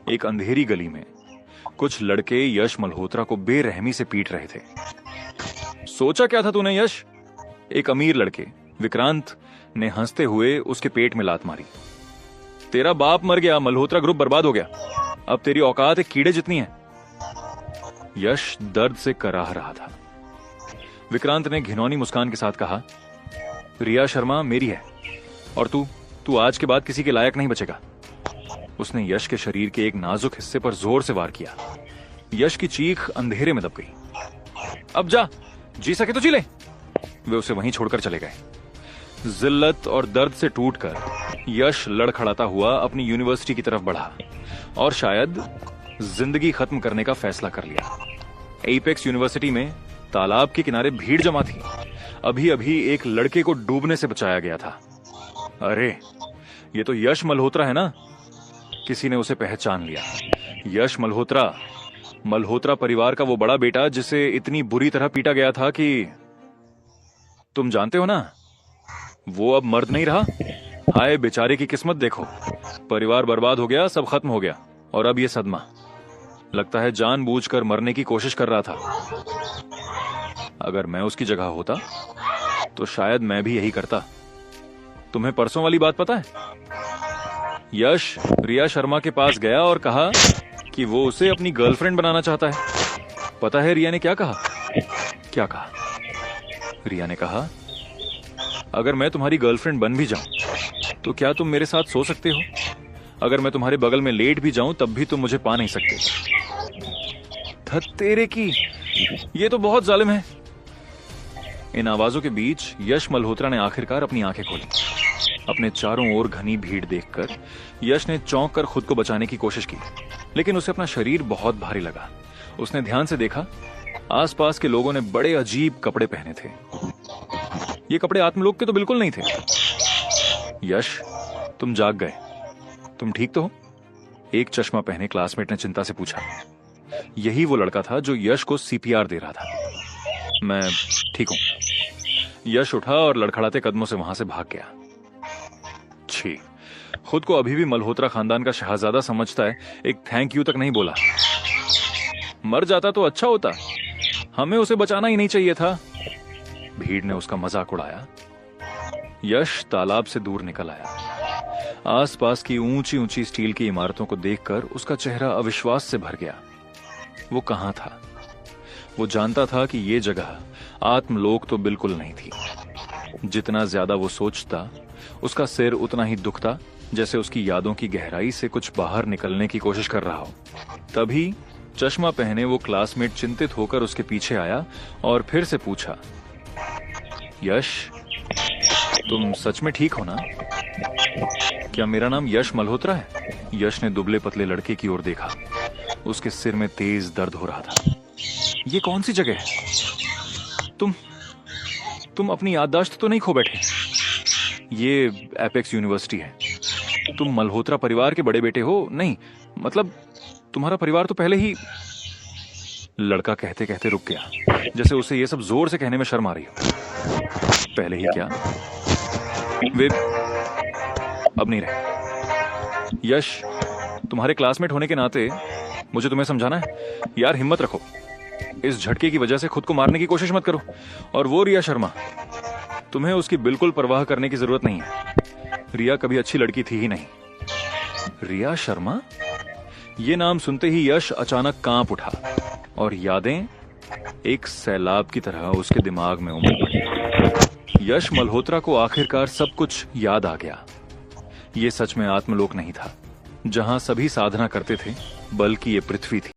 एक अंधेरी गली में कुछ लड़के यश मल्होत्रा को बेरहमी से पीट रहे थे। सोचा क्या था तूने यश? एक अमीर लड़के विक्रांत ने हंसते हुए उसके पेट में लात मारी। तेरा बाप मर गया, मल्होत्रा ग्रुप बर्बाद हो गया, अब तेरी औकात एक कीड़े जितनी है। यश दर्द से कराह रहा था। विक्रांत ने घिनौनी मुस्कान के साथ कहा, रिया शर्मा मेरी है और तू आज के बाद किसी के लायक नहीं बचेगा। उसने यश के शरीर के एक नाजुक हिस्से पर जोर से वार किया। यश की चीख अंधेरे में दब गई। अब जा, जी सके तो जी ले। वे उसे वहीं छोड़कर चले गए। जिल्लत और दर्द से टूटकर यश लड़खड़ाता हुआ अपनी यूनिवर्सिटी की तरफ बढ़ा और शायद जिंदगी खत्म करने का फैसला कर लिया। एपेक्स यूनिवर्सिटी में तालाब के किनारे भीड़ जमा थी। अभी अभी एक लड़के को डूबने से बचाया गया था। अरे ये तो यश मल्होत्रा है ना? किसी ने उसे पहचान लिया। यश मल्होत्रा, मल्होत्रा परिवार का वो बड़ा बेटा जिसे इतनी बुरी तरह पीटा गया था कि तुम जानते हो ना, वो अब मर्द नहीं रहा। हाय बेचारे की किस्मत देखो, परिवार बर्बाद हो गया, सब खत्म हो गया और अब ये सदमा। लगता है जानबूझकर मरने की कोशिश कर रहा था। अगर मैं उसकी जगह होता तो शायद मैं भी यही करता। तुम्हें परसों वाली बात पता है? यश रिया शर्मा के पास गया और कहा कि वो उसे अपनी गर्लफ्रेंड बनाना चाहता है। पता है रिया ने क्या कहा? क्या कहा? रिया ने कहा, अगर मैं तुम्हारी गर्लफ्रेंड बन भी जाऊं तो क्या तुम मेरे साथ सो सकते हो? अगर मैं तुम्हारे बगल में लेट भी जाऊं तब भी तुम मुझे पा नहीं सकते। तेरे की, ये तो बहुत जालिम है। इन आवाजों के बीच यश मल्होत्रा ने आखिरकार अपनी आंखें खोली। अपने चारों ओर घनी भीड़ देखकर यश ने चौंक कर खुद को बचाने की कोशिश की, लेकिन उसे अपना शरीर बहुत भारी लगा। उसने ध्यान से देखा, आसपास के लोगों ने बड़े अजीब कपड़े पहने थे। ये कपड़े आत्मलोक के तो बिल्कुल नहीं थे। यश, तुम जाग गए, तुम ठीक तो हो? एक चश्मा पहने क्लासमेट ने चिंता से पूछा। यही वो लड़का था जो यश को सीपीआर दे रहा था। मैं ठीक हूं। यश उठा और लड़खड़ाते कदमों से वहां से भाग गया। छी, खुद को अभी भी मल्होत्रा खानदान का शहजादा समझता है, एक थैंक यू तक नहीं बोला। मर जाता तो अच्छा होता, हमें उसे बचाना ही नहीं चाहिए था। भीड़ ने उसका मजाक उड़ाया। यश तालाब से दूर निकल आया। आसपास की ऊंची ऊंची स्टील की इमारतों को देखकर उसका चेहरा अविश्वास से भर गया। वो कहां था? वो जानता था कि ये जगह आत्मलोक तो बिल्कुल नहीं थी। जितना ज्यादा वो सोचता, उसका सिर उतना ही दुखता, जैसे उसकी यादों की गहराई से कुछ बाहर निकलने की कोशिश कर रहा हो। तभी चश्मा पहने वो क्लासमेट चिंतित होकर उसके पीछे आया और फिर से पूछा, यश, तुम सच में ठीक हो ना? क्या मेरा नाम यश मल्होत्रा है? यश ने दुबले पतले लड़के की ओर देखा। उसके सिर में तेज दर्द हो रहा था। ये कौन सी जगह है? तुम अपनी याददाश्त तो नहीं खो बैठे? ये एपेक्स यूनिवर्सिटी है। तुम मल्होत्रा परिवार के बड़े बेटे हो? नहीं, मतलब तुम्हारा परिवार तो पहले ही। लड़का कहते कहते रुक गया, जैसे उसे ये सब जोर से कहने में शर्म आ रही हो। पहले ही क्या? वे अब नहीं रहे। यश, तुम्हारे क्लासमेट होने के नाते मुझे तुम्हें समझाना है। यार हिम्मत रखो, इस झटके की वजह से खुद को मारने की कोशिश मत करो। और वो रिया शर्मा, तुम्हें उसकी बिल्कुल परवाह करने की जरूरत नहीं है। रिया कभी अच्छी लड़की थी ही नहीं। रिया शर्मा? ये नाम सुनते ही यश अचानक कांप उठा और यादें एक सैलाब की तरह उसके दिमाग में उमड़ पड़ी। यश मल्होत्रा को आखिरकार सब कुछ याद आ गया। ये सच में आत्मलोक नहीं था जहां सभी साधना करते थे, बल्कि ये पृथ्वी थी।